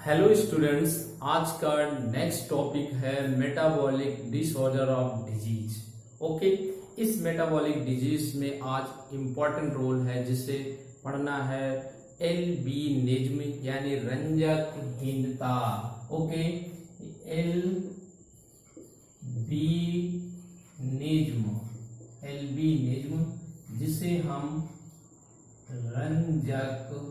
Hello students, आज का next topic है metabolic disorder of disease. Okay, इस मेटाबॉलिक डिजीज में आज इम्पोर्टेंट रोल है जिसे पढ़ना है एल्बिनिज्म यानी रंजकहीनता। ओके, एल्बिनिज्म जिसे हम रंजकहीनता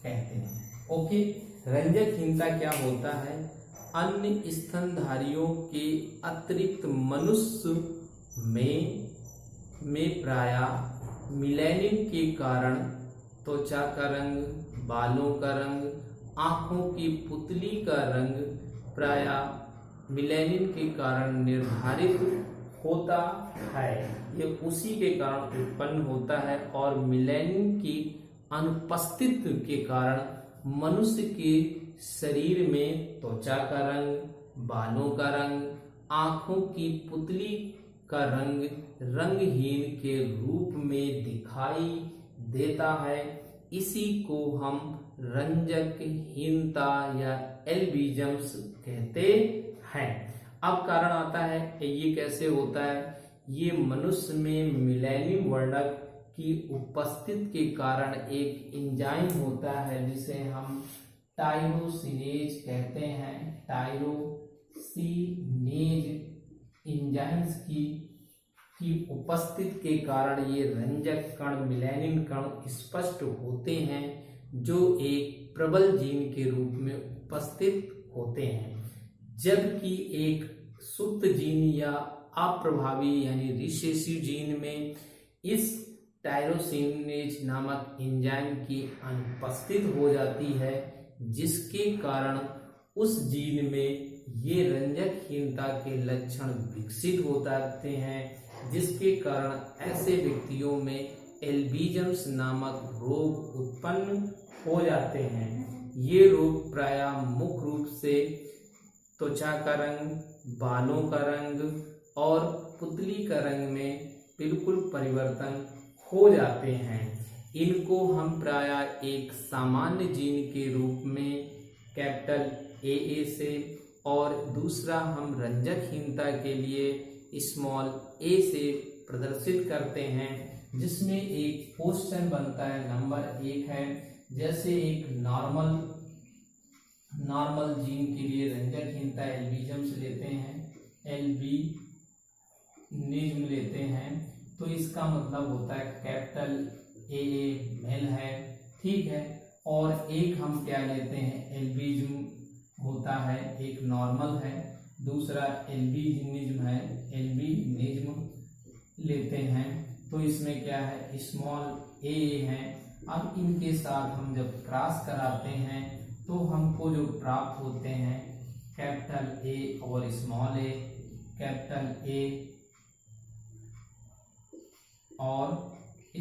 कहते हैं। ओके, रंजकहीनता क्या होता है? अन्य स्तनधारियों के अतिरिक्त मनुष्य में प्रायः मिलेनिन के कारण त्वचा का रंग, बालों का रंग, आंखों की पुतली का रंग प्रायः मिलेनिन के कारण निर्धारित होता है। ये उसी के कारण उत्पन्न होता है और मिलेनिन की अनुपस्थित के कारण मनुष्य के शरीर में त्वचा का रंग, बालों का रंग, आंखों की पुतली का रंग रंगहीन के रूप में दिखाई देता है। इसी को हम रंजकहीनता या एल्बिनिज्म कहते हैं। अब कारण आता है ये कैसे होता है? ये मनुष्य में मिलेनिन वर्णक की उपस्थिति के कारण एक एंजाइम होता है जिसे हम टायरोसिनेज कहते हैं। टायरोसिनेज एंजाइम्स की उपस्थिति के कारण ये रंजक कण, मिलेनिन कण स्पष्ट होते हैं जो एक प्रबल जीन के रूप में उपस्थित होते हैं, जबकि एक सुप्त जीन या अप्रभावी यानी रिसेसिव जीन में इस टायरोसिनेज नामक एंजाइम की अनुपस्थित हो जाती है, जिसके कारण उस जीन में ये रंजकहीनता के लक्षण विकसित हो जाते हैं, जिसके कारण ऐसे व्यक्तियों में एल्बिनिज्म नामक रोग उत्पन्न हो जाते हैं। ये रोग प्रायः मुख्य रूप से त्वचा का रंग, बालों का रंग और पुतली का रंग में बिल्कुल परिवर्तन हो जाते हैं। इनको हम प्रायः एक सामान्य जीन के रूप में कैपिटल AA से और दूसरा हम रंजकहीनता के लिए स्मॉल a से प्रदर्शित करते हैं, जिसमें एक क्वेश्चन बनता है। नंबर 1 है, जैसे एक नॉर्मल जीन के लिए रंजकहीनता एल्बिनिज्म लेते हैं, एल्बिनिज्म लेते हैं, तो इसका मतलब होता है कैपिटल AA मेल है, ठीक है। और एक हम क्या लेते हैं, एल्बिनिज्म होता है, एक नॉर्मल है, दूसरा एल्बिनिज्म है, एल्बिनिज्म लेते हैं, तो इसमें क्या है, स्मॉल a है। अब इनके साथ हम जब क्रॉस कराते हैं तो हमको जो प्राप्त होते हैं कैपिटल A और स्मॉल a, कैपिटल A और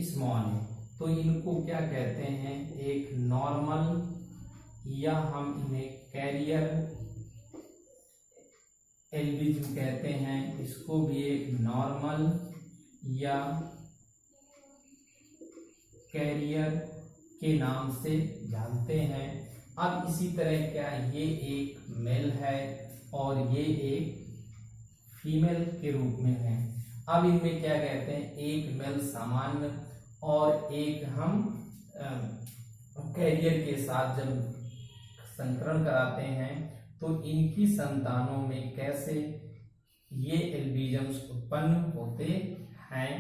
स्मॉल a, तो इनको क्या कहते हैं, एक नॉर्मल या हम इन्हें कैरियर एल्बिनिज्म कहते हैं। इसको भी एक नॉर्मल या कैरियर के नाम से जानते हैं। अब इसी तरह क्या, ये एक मेल है और ये एक फीमेल के रूप में है। अब इनमें क्या कहते हैं, एक मेल सामान्य और एक हम कैरियर के साथ जब संकरण कराते हैं तो इनकी संतानों में कैसे ये एल्बिनिज्म उत्पन्न होते हैं।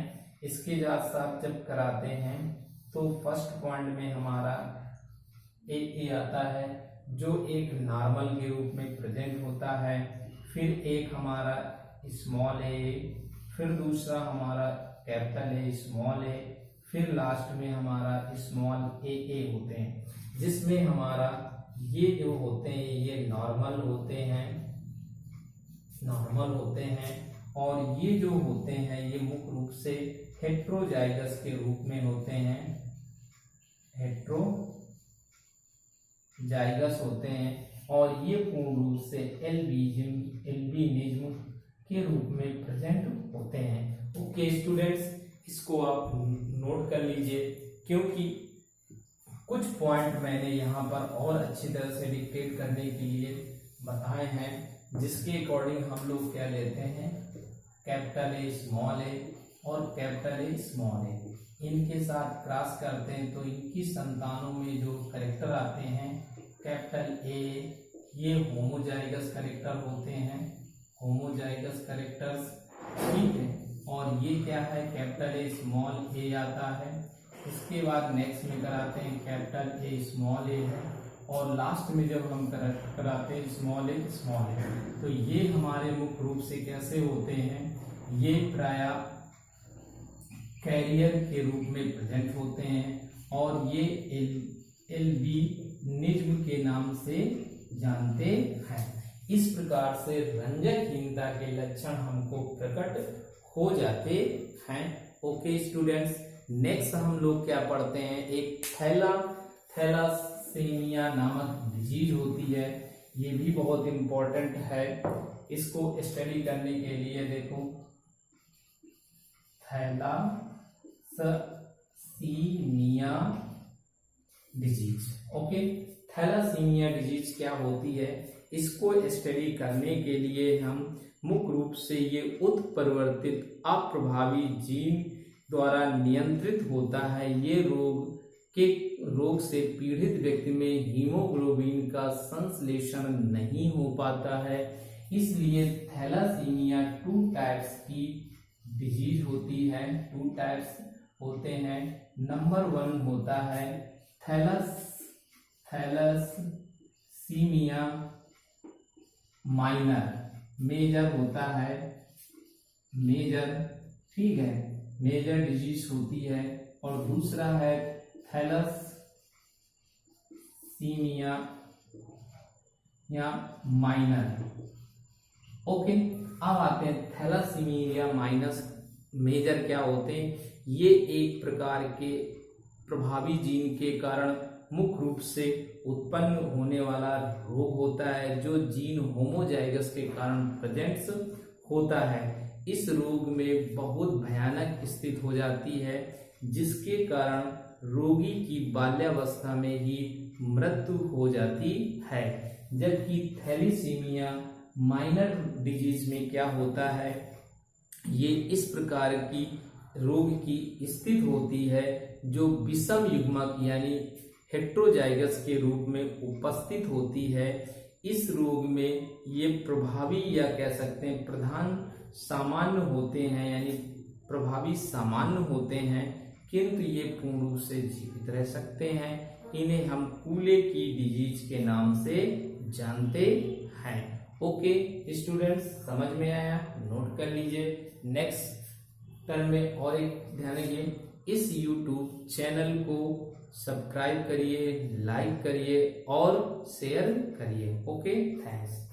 इसके साथ साथ जब कराते हैं तो फर्स्ट पॉइंट में हमारा AA आता है जो एक नॉर्मल के रूप में प्रेजेंट होता है, फिर एक हमारा स्मॉल a, फिर दूसरा हमारा कैपिटल A स्मॉल a, फिर लास्ट में हमारा स्मॉल AA होते हैं, जिसमें हमारा ये जो होते हैं ये नॉर्मल होते हैं और ये जो होते हैं ये मुख्य रूप से हेट्रोजाइगस के रूप में होते हैं, हेट्रोजाइगस होते हैं और ये पूर्ण रूप से एल्बिनिज्म के रूप में प्रेजेंट होते हैं। ओके स्टूडेंट्स, इसको आप नोट कर लीजिए, क्योंकि कुछ पॉइंट मैंने यहाँ पर और अच्छी तरह से डिक्टेट करने के लिए बताए हैं, जिसके अकॉर्डिंग हम लोग क्या लेते हैं, कैपिटल ए स्मॉल ए और कैपिटल ए स्मॉल ए, इनके साथ क्रॉस करते हैं तो इनकी संतानों में जो कैरेक्टर आते हैं कैपिटल ए, ये होमोजाइगस कैरेक्टर होते हैं, होमोजाइगस कैरेक्टर्स, ठीक है। और ये क्या है, कैपिटल ए स्मॉल ए आता है। इसके बाद नेक्स्ट में कराते हैं कैपिटल ए स्मॉल ए है, और लास्ट में जब हम कराते हैं स्मॉल ए, तो ये हमारे मुख्य रूप से कैसे होते हैं, ये प्राय कैरियर के रूप में प्रेजेंट होते हैं, और ये एल्बिनिज्म के नाम से जानते हैं। इस प्रकार से रंजकहीनता के लक्षण हमको प्रकट हो जाते हैं। ओके स्टूडेंट्स, नेक्स्ट हम लोग क्या पढ़ते हैं, एक थैलासेमिया नामक डिजीज होती है, ये भी बहुत इंपॉर्टेंट है। इसको स्टडी करने के लिए देखो, thalassaemia disease. Okay, thalassaemia disease क्या होती है, इसको स्टडी करने के लिए हम मुख्य रूप से ये उत्परिवर्तित अप्रभावी जीन द्वारा नियंत्रित होता है। ये रोग से पीड़ित व्यक्ति में हीमोग्लोबिन का संश्लेषण नहीं हो पाता है, इसलिए थैलासीमिया 2 टाइप्स की डिजीज होती है। 2 टाइप्स होते हैं। नंबर 1 होता है थैलासीमिया माइनर, मेजर होता है, मेजर, ठीक है, मेजर डिजीज होती है। और दूसरा है थैलासीमिया या माइनर। ओके, अब आते हैं थैलासीमिया माइनस, मेजर क्या होते हैं, ये एक प्रकार के प्रभावी जीन के कारण मुख्य रूप से उत्पन्न होने वाला रोग होता है, जो जीन होमोजाइगस के कारण प्रेजेंट्स होता है। इस रोग में बहुत भयानक स्थिति हो जाती है, जिसके कारण रोगी की बाल्यावस्था में ही मृत्यु हो जाती है। जबकि थैलीसीमिया माइनर डिजीज में क्या होता है, ये इस प्रकार की रोग की स्थिति होती है जो विषम युग्मक यानी हेट्रोजाइगस के रूप में उपस्थित होती है। इस रोग में ये प्रभावी या कह सकते हैं प्रधान सामान्य होते हैं, यानी प्रभावी सामान्य होते हैं, किंतु ये पूर्ण रूप से जीवित रह सकते हैं। इन्हें हम कूले की डिजीज के नाम से जानते हैं। ओके स्टूडेंट्स, समझ में आया, नोट कर लीजिए। नेक्स्ट टर्म में और एक ध्यान रखिए, इस YouTube चैनल को सब्सक्राइब करिए, लाइक करिए और शेयर करिए। Okay, thanks.